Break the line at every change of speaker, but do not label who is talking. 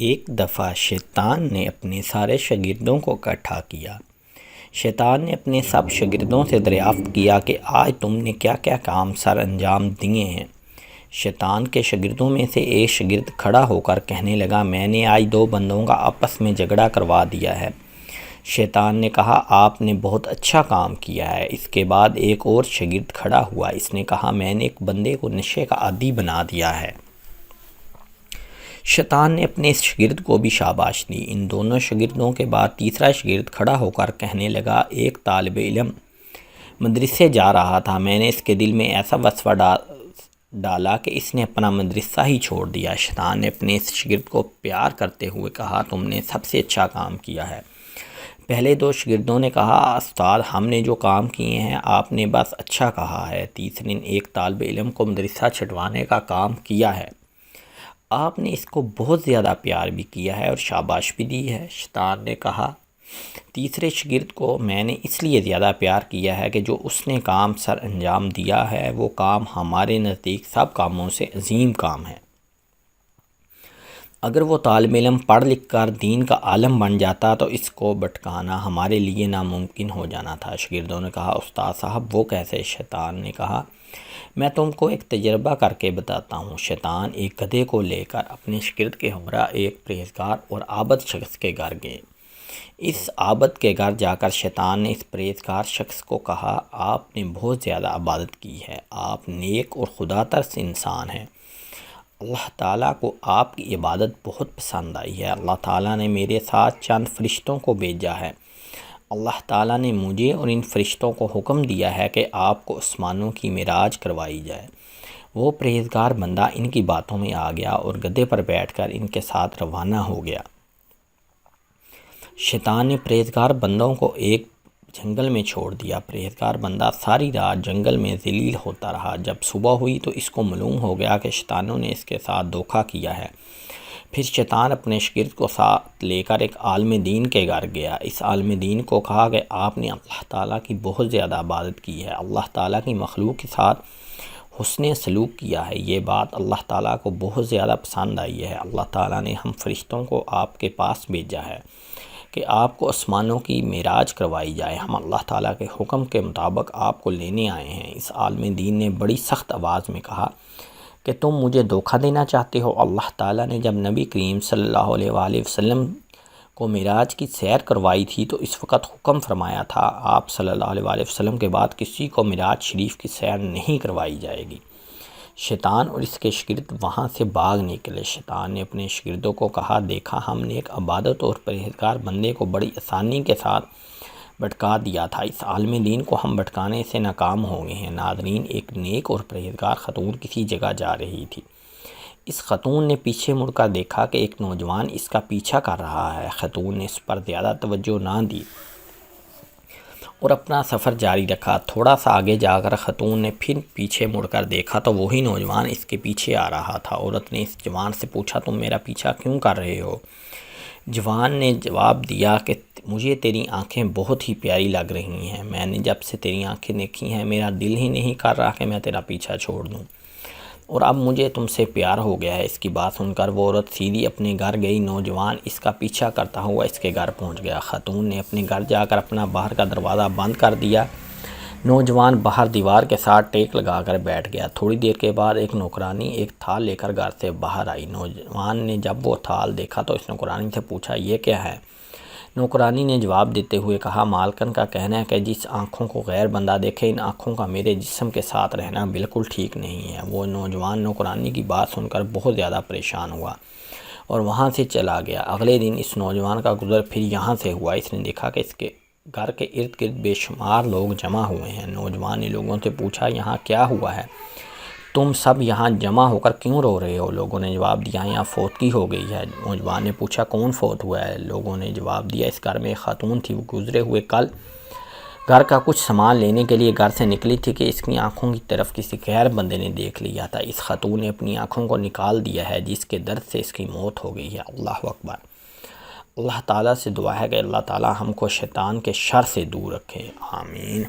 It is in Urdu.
ایک دفعہ شیطان نے اپنے سارے شاگردوں کو اکٹھا کیا۔ شیطان نے اپنے سب شاگردوں سے دریافت کیا کہ آج تم نے کیا کیا کام سر انجام دیے ہیں۔ شیطان کے شاگردوں میں سے ایک شاگرد کھڑا ہو کر کہنے لگا، میں نے آج 2 بندوں کا آپس میں جھگڑا کروا دیا ہے۔ شیطان نے کہا، آپ نے بہت اچھا کام کیا ہے۔ اس کے بعد ایک اور شاگرد کھڑا ہوا، اس نے کہا، میں نے ایک بندے کو نشے کا عادی بنا دیا ہے۔ شیطان نے اپنے اس شاگرد کو بھی شاباش دی۔ ان دونوں شاگردوں کے بعد تیسرا شاگرد کھڑا ہو کر کہنے لگا، ایک طالب علم مدرسے جا رہا تھا، میں نے اس کے دل میں ایسا وسوسہ ڈالا کہ اس نے اپنا مدرسہ ہی چھوڑ دیا۔ شیطان نے اپنے اس شاگرد کو پیار کرتے ہوئے کہا، تم نے سب سے اچھا کام کیا ہے۔ پہلے 2 شاگردوں نے کہا، استاد ہم نے جو کام کیے ہیں آپ نے بس اچھا کہا ہے۔ تیسرے نے ایک طالب علم کو مدرسہ چھٹوانے کا کام کیا ہے، آپ نے اس کو بہت زیادہ پیار بھی کیا ہے اور شاباش بھی دی ہے۔ شیطان نے کہا، تیسرے شاگرد کو میں نے اس لیے زیادہ پیار کیا ہے کہ جو اس نے کام سر انجام دیا ہے وہ کام ہمارے نزدیک سب کاموں سے عظیم کام ہے۔ اگر وہ طالب علم پڑھ لکھ کر دین کا عالم بن جاتا تو اس کو بھٹکانا ہمارے لیے ناممکن ہو جانا تھا۔ شاگردوں نے کہا، استاد صاحب وہ کیسے؟ شیطان نے کہا، میں تم کو ایک تجربہ کر کے بتاتا ہوں۔ شیطان ایک گدھے کو لے کر اپنے شاگرد کے ہمراہ ایک پرہیزگار اور عابد شخص کے گھر گئے۔ اس عابد کے گھر جا کر شیطان نے اس پرہیزگار شخص کو کہا، آپ نے بہت زیادہ عبادت کی ہے، آپ نیک اور خدا ترس انسان ہیں، اللہ تعالیٰ کو آپ کی عبادت بہت پسند آئی ہے۔ اللہ تعالیٰ نے میرے ساتھ چند فرشتوں کو بھیجا ہے۔ اللہ تعالیٰ نے مجھے اور ان فرشتوں کو حکم دیا ہے کہ آپ کو آسمانوں کی معراج کروائی جائے۔ وہ پرہیزگار بندہ ان کی باتوں میں آ گیا اور گدھے پر بیٹھ کر ان کے ساتھ روانہ ہو گیا۔ شیطان نے پرہیزگار بندوں کو ایک جنگل میں چھوڑ دیا۔ پرہیزگار بندہ ساری رات جنگل میں ذلیل ہوتا رہا۔ جب صبح ہوئی تو اس کو معلوم ہو گیا کہ شیطانوں نے اس کے ساتھ دھوکہ کیا ہے۔ پھر شیطان اپنے شاگرد کو ساتھ لے کر ایک عالم دین کے گھر گیا۔ اس عالم دین کو کہا کہ آپ نے اللہ تعالیٰ کی بہت زیادہ عبادت کی ہے، اللہ تعالیٰ کی مخلوق کے ساتھ حسن سلوک کیا ہے، یہ بات اللہ تعالیٰ کو بہت زیادہ پسند آئی ہے۔ اللہ تعالیٰ نے ہم فرشتوں کو آپ کے پاس بھیجا ہے کہ آپ کو آسمانوں کی معراج کروائی جائے۔ ہم اللہ تعالیٰ کے حکم کے مطابق آپ کو لینے آئے ہیں۔ اس عالم دین نے بڑی سخت آواز میں کہا کہ تم مجھے دھوکہ دینا چاہتے ہو۔ اللہ تعالیٰ نے جب نبی کریم صلی اللہ علیہ وآلہ وسلم کو معراج کی سیر کروائی تھی تو اس وقت حکم فرمایا تھا، آپ صلی اللہ علیہ وآلہ وسلم کے بعد کسی کو معراج شریف کی سیر نہیں کروائی جائے گی۔ شیطان اور اس کے شاگرد وہاں سے بھاگ نکلے۔ شیطان نے اپنے شاگردوں کو کہا، دیکھا ہم نے ایک عبادت اور پرہیزگار بندے کو بڑی آسانی کے ساتھ بھٹکا دیا تھا، اس عالم دین کو ہم بھٹکانے سے ناکام ہو گئے ہیں۔ ناظرین، ایک نیک اور پرہیزگار خاتون کسی جگہ جا رہی تھی۔ اس خاتون نے پیچھے مڑ کر دیکھا کہ ایک نوجوان اس کا پیچھا کر رہا ہے۔ خاتون نے اس پر زیادہ توجہ نہ دی اور اپنا سفر جاری رکھا۔ تھوڑا سا آگے جا کر خاتون نے پھر پیچھے مڑ کر دیکھا تو وہی نوجوان اس کے پیچھے آ رہا تھا۔ عورت نے اس جوان سے پوچھا، تم میرا پیچھا کیوں کر رہے ہو؟ جوان نے جواب دیا کہ مجھے تیری آنکھیں بہت ہی پیاری لگ رہی ہیں، میں نے جب سے تیری آنکھیں دیکھی ہیں میرا دل ہی نہیں کر رہا کہ میں تیرا پیچھا چھوڑ دوں، اور اب مجھے تم سے پیار ہو گیا ہے۔ اس کی بات سن کر وہ عورت سیدھی اپنے گھر گئی۔ نوجوان اس کا پیچھا کرتا ہوا اس کے گھر پہنچ گیا۔ خاتون نے اپنے گھر جا کر اپنا باہر کا دروازہ بند کر دیا۔ نوجوان باہر دیوار کے ساتھ ٹیک لگا کر بیٹھ گیا۔ تھوڑی دیر کے بعد ایک نوکرانی ایک تھال لے کر گھر سے باہر آئی۔ نوجوان نے جب وہ تھال دیکھا تو اس نوکرانی سے پوچھا، یہ کیا ہے؟ نوکرانی نے جواب دیتے ہوئے کہا، مالکن کا کہنا ہے کہ جس آنکھوں کو غیر بندہ دیکھے، ان آنکھوں کا میرے جسم کے ساتھ رہنا بالکل ٹھیک نہیں ہے۔ وہ نوجوان نوکرانی کی بات سن کر بہت زیادہ پریشان ہوا اور وہاں سے چلا گیا۔ اگلے دن اس نوجوان کا گزر پھر یہاں سے ہوا۔ اس نے دیکھا کہ اس کے گھر کے ارد گرد بے شمار لوگ جمع ہوئے ہیں۔ نوجوان نے لوگوں سے پوچھا، یہاں کیا ہوا ہے؟ تم سب یہاں جمع ہو کر کیوں رو رہے ہو؟ لوگوں نے جواب دیا، یہاں فوتگی ہو گئی ہے۔ نوجوان نے پوچھا، کون فوت ہوا ہے؟ لوگوں نے جواب دیا، اس گھر میں ایک خاتون تھی، وہ گزرے ہوئے کل گھر کا کچھ سامان لینے کے لیے گھر سے نکلی تھی کہ اس کی آنکھوں کی طرف کسی غیر بندے نے دیکھ لیا تھا۔ اس خاتون نے اپنی آنکھوں کو نکال دیا ہے، جس کے درد سے اس کی موت ہو گئی ہے۔ اللہ اکبر۔ اللہ تعالیٰ سے دعا ہے کہ اللہ تعالیٰ ہم کو شیطان کے شر سے دور رکھے، آمین۔